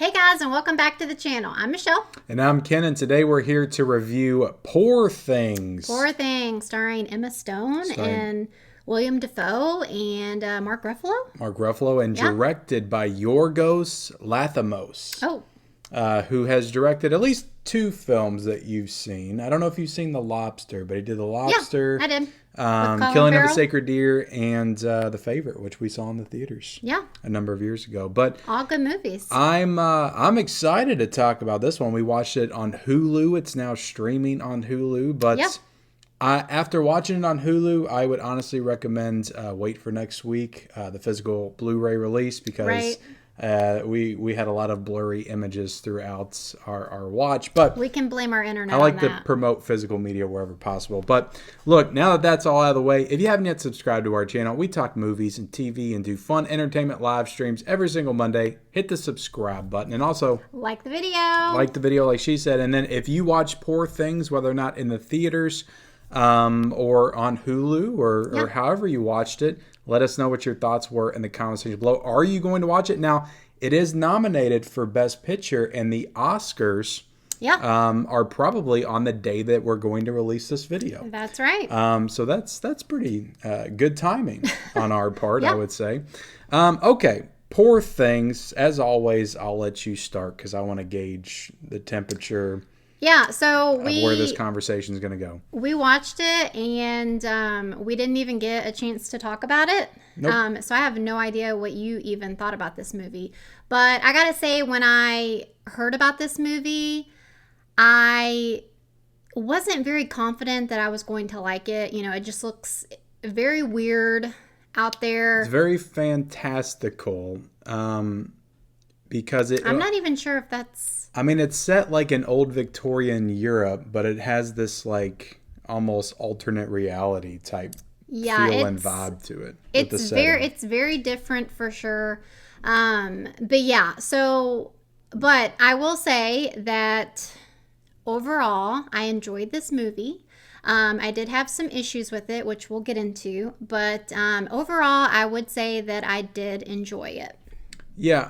Hey guys, and welcome back to the channel. I'm Michelle. And I'm Ken, and today we're here to review Poor Things. Poor Things, starring Emma Stone and William Dafoe and Mark Ruffalo. Mark Ruffalo, and directed by Yorgos Lanthimos. Who has directed at least 2 films that you've seen. I don't know if you've seen The Lobster, but he did The Lobster. Yeah, I did. Killing of a Sacred Deer, and The Favorite, which we saw in the theaters. A number of years ago. But all good movies. I'm excited to talk about this one. We watched it on Hulu. It's now streaming on Hulu. But after watching it on Hulu, I would honestly recommend wait for next week, the physical Blu-ray release, because we had a lot of blurry images throughout our watch. But we can blame our internet. I like to promote physical media wherever possible. But look, now that that's all out of the way, if you haven't yet subscribed to our channel, we talk movies and TV and do fun entertainment live streams every single Monday. Hit the subscribe button, and also like the video. Like the video, like she said. And then if you watch Poor Things, whether or not in the theaters or on Hulu or however you watched it, let us know what your thoughts were in the comment section below. Are you going to watch it? Now, it is nominated for Best Picture, and the Oscars are probably on the day that we're going to release this video. That's right. So that's pretty good timing on our part, I would say. Okay, Poor Things. As always, I'll let you start because I want to gauge the temperature. Yeah, so where this conversation is going to go. We watched it, and we didn't even get a chance to talk about it. Nope. So I have no idea what you even thought about this movie. But I gotta say, when I heard about this movie, I wasn't very confident that I was going to like it. You know, it just looks very weird out there. It's very fantastical. Because I'm not even sure if that's... I mean, it's set like in old Victorian Europe, but it has this like almost alternate reality type feel and vibe to it. It's very different for sure. But yeah, but I will say that overall, I enjoyed this movie. I did have some issues with it, which we'll get into, but overall, I would say that I did enjoy it. Yeah,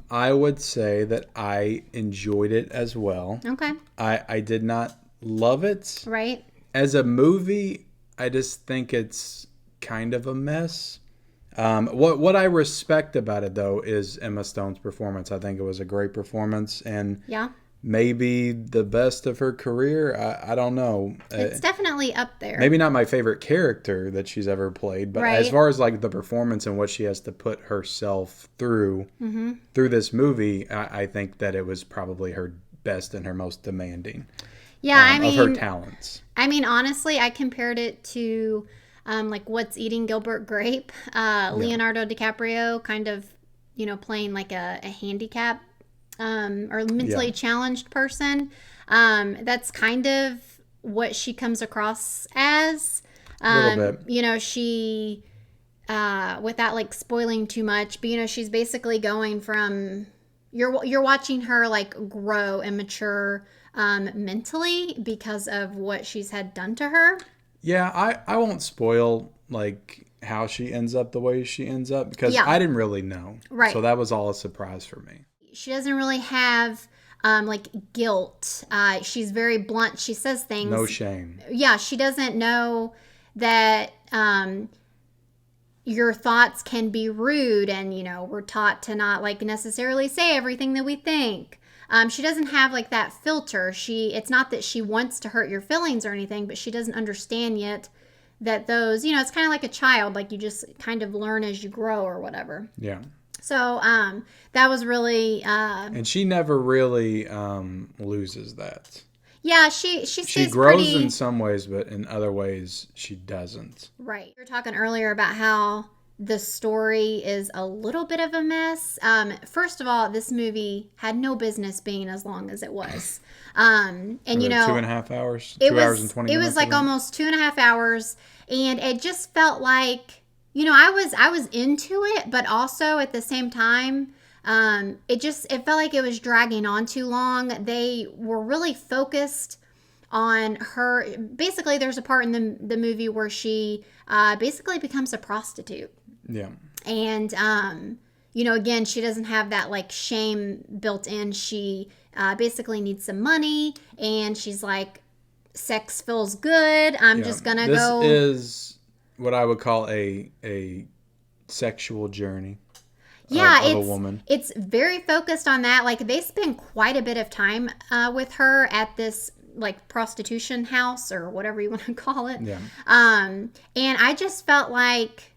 I would say that I enjoyed it as well. Okay. I did not love it. Right. As a movie, I just think it's kind of a mess. What I respect about it, though, is Emma Stone's performance. I think it was a great performance, and maybe the best of her career. I don't know. It's definitely up there. Maybe not my favorite character that she's ever played, but as far as like the performance and what she has to put herself through this movie, I think that it was probably her best and her most demanding. Yeah, of her talents. I mean, honestly, I compared it to like What's Eating Gilbert Grape, Leonardo DiCaprio, kind of, playing like a handicap or mentally challenged person. That's kind of what she comes across as. A little bit. She, without like spoiling too much, but she's basically going from, you're watching her like grow and mature mentally because of what she's had done to her. Yeah, I won't spoil like how she ends up the way she ends up because I didn't really know. Right. So that was all a surprise for me. She doesn't really have like guilt. She's very blunt. She says things. No shame. Yeah, she doesn't know that your thoughts can be rude, and we're taught to not like necessarily say everything that we think. She doesn't have like that filter. It's not that she wants to hurt your feelings or anything, but she doesn't understand yet that those, it's kind of like a child, like you just kind of learn as you grow or whatever. Yeah. So that was really... and she never really loses that. Yeah, she stays She grows pretty... in some ways, but in other ways she doesn't. Right. We were talking earlier about how the story is a little bit of a mess. First of all, this movie had no business being as long as it was. And 2.5 hours? 2 hours and 20 minutes? It was like almost 2.5 hours. And it just felt like... I was into it, but also at the same time, it felt like it was dragging on too long. They were really focused on her. Basically, there's a part in the movie where she basically becomes a prostitute. Yeah. And again, she doesn't have that like shame built in. She basically needs some money, and she's like, sex feels good. I'm Yeah. just gonna This go. is what I would call a sexual journey Yeah, of a woman. it's very focused on that. Like they spend quite a bit of time with her at this like prostitution house or whatever you want to call it. Yeah. And I just felt like,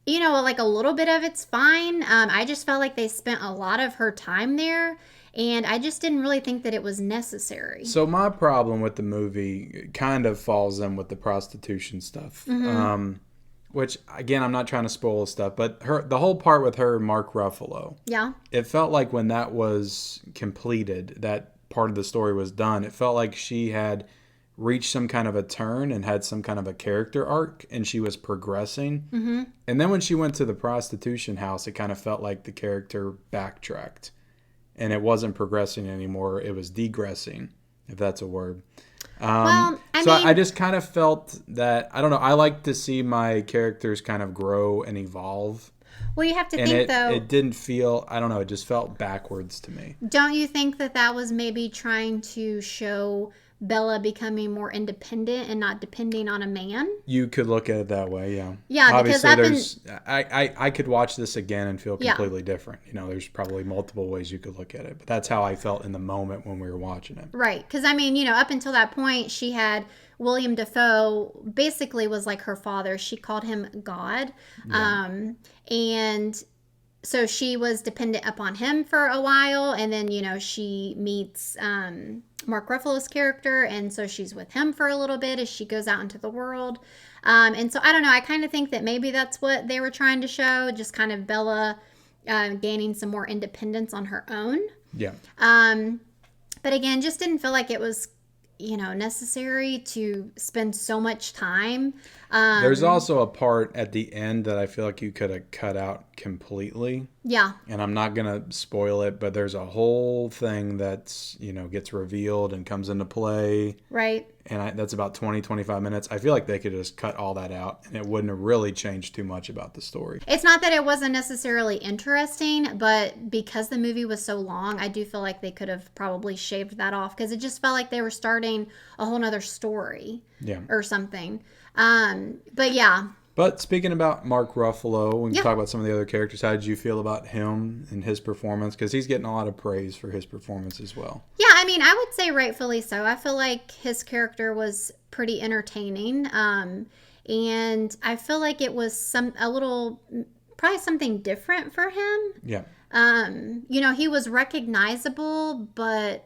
like a little bit of it's fine. I just felt like they spent a lot of her time there, and I just didn't really think that it was necessary. So my problem with the movie kind of falls in with the prostitution stuff. Which again, I'm not trying to spoil stuff, but the whole part with her and Mark Ruffalo. Yeah. It felt like when that was completed, that part of the story was done. It felt like she had reached some kind of a turn and had some kind of a character arc, and she was progressing. Mm-hmm. And then when she went to the prostitution house, it kind of felt like the character backtracked, and it wasn't progressing anymore. It was degressing, if that's a word. Well, I just kind of felt that, I don't know, I like to see my characters kind of grow and evolve. Well, you have to And think though. it didn't feel, I don't know, it just felt backwards to me. Don't you think that that was maybe trying to show Bella becoming more independent and not depending on a man? You could look at it that way, yeah. Yeah, Obviously, because I could watch this again and feel Yeah. completely different. There's probably multiple ways you could look at it, but that's how I felt in the moment when we were watching it. Right. Because, up until that point, she had William Dafoe basically was like her father. She called him God. And so she was dependent upon him for a while. And then, she meets Mark Ruffalo's character. And so she's with him for a little bit as she goes out into the world. And so I don't know. I kind of think that maybe that's what they were trying to show. Just kind of Bella gaining some more independence on her own. Yeah. But again, just didn't feel like it was, necessary to spend so much time. There's also a part at the end that I feel like you could have cut out completely. Yeah. And I'm not going to spoil it, but there's a whole thing that's, gets revealed and comes into play. Right. And that's about 20, 25 minutes. I feel like they could just cut all that out, and it wouldn't have really changed too much about the story. It's not that it wasn't necessarily interesting, but because the movie was so long, I do feel like they could have probably shaved that off because it just felt like they were starting a whole nother story or something. But yeah. But speaking about Mark Ruffalo, we can Yeah. talk about some of the other characters. How did you feel about him and his performance? Because he's getting a lot of praise for his performance as well. Yeah, I would say rightfully so. I feel like his character was pretty entertaining. And I feel like it was probably something different for him. Yeah. He was recognizable, but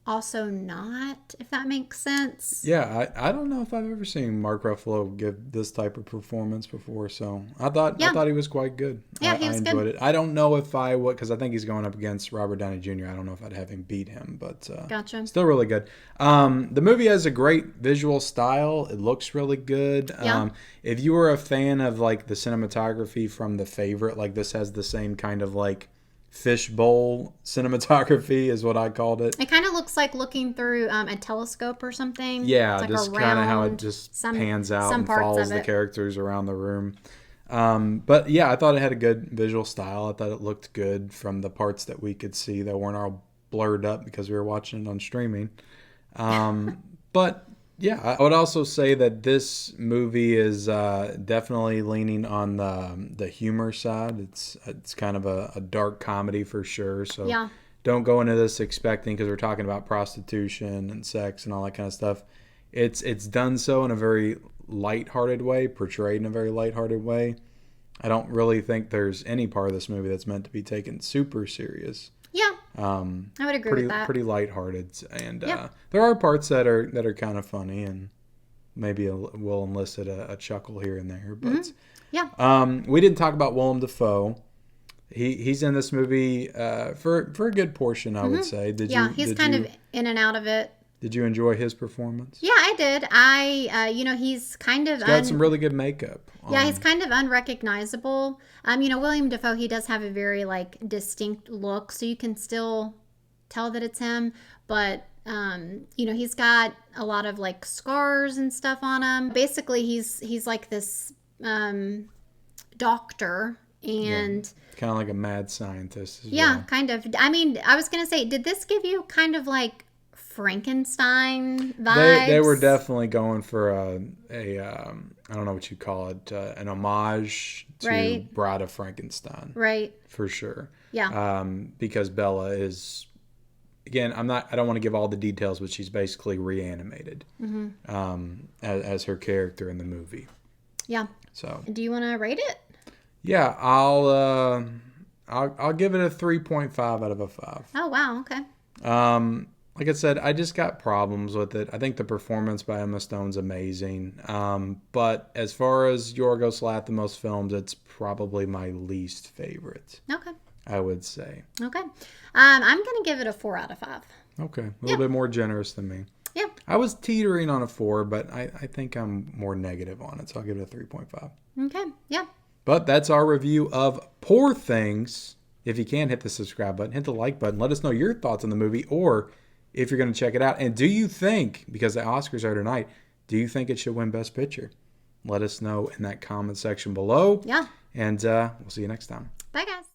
also not, if that makes sense. Yeah, I don't know if I've ever seen Mark Ruffalo give this type of performance before, so I thought he was quite good. Yeah, I he was enjoyed good. it. I don't know if I would, because I think he's going up against Robert Downey Jr. I don't know if I'd have him beat him, but Gotcha. still really good. The movie has a great visual style. It looks really good. Yeah. If you were a fan of like the cinematography from The Favorite, like this has the same kind of like fishbowl cinematography is what I called it. It kind of looks like looking through a telescope or something. Yeah, it's like just kind of how it around just pans out some and parts follows of the it. characters around the room. But yeah, I thought it had a good visual style. I thought it looked good from the parts that we could see that weren't all blurred up because we were watching it on streaming. But yeah, I would also say that this movie is definitely leaning on the humor side. It's kind of a dark comedy for sure. So Yeah. don't go into this expecting, because we're talking about prostitution and sex and all that kind of stuff. It's done so in a very lighthearted way, portrayed in a very lighthearted way. I don't really think there's any part of this movie that's meant to be taken super serious. Yeah. I would agree with that. Pretty lighthearted, and Yeah. there are parts that are kind of funny, and maybe will elicit a chuckle here and there. But Yeah. we didn't talk about Willem Dafoe. He's in this movie for a good portion, I would say. He's kind of in and out of it. Did you enjoy his performance? Yeah, I did. He's kind of Got some really good makeup. Yeah, he's kind of unrecognizable. William Dafoe, he does have a very like distinct look, so you can still tell that it's him. But he's got a lot of like scars and stuff on him. Basically, he's like this doctor And kind of like a mad scientist as yeah, well. kind of. I mean, I was going to say, did this give you kind of like Frankenstein They were vibes? definitely going for I don't know what you call it, an homage to Right? Bride of Frankenstein Right. for sure. Yeah. Because Bella is, again, I don't want to give all the details, but she's basically reanimated as her character in the movie. Yeah. So Do you want to rate it? yeah, I'll give it a 3.5 out of a 5. Oh, wow. Okay. Like I said, I just got problems with it. I think the performance by Emma Stone's amazing. But as far as Yorgos Lanthimos films, it's probably my least favorite, Okay. I would say. Okay. I'm going to give it a 4 out of 5. Okay, a little bit more generous than me. Yeah. I was teetering on a 4, but I think I'm more negative on it, so I'll give it a 3.5. Okay. Yeah. But that's our review of Poor Things. If you can, hit the subscribe button, hit the like button. Let us know your thoughts on the movie, or if you're going to check it out. And do you think, because the Oscars are tonight, do you think it should win Best Picture? Let us know in that comment section below. Yeah. And we'll see you next time. Bye, guys.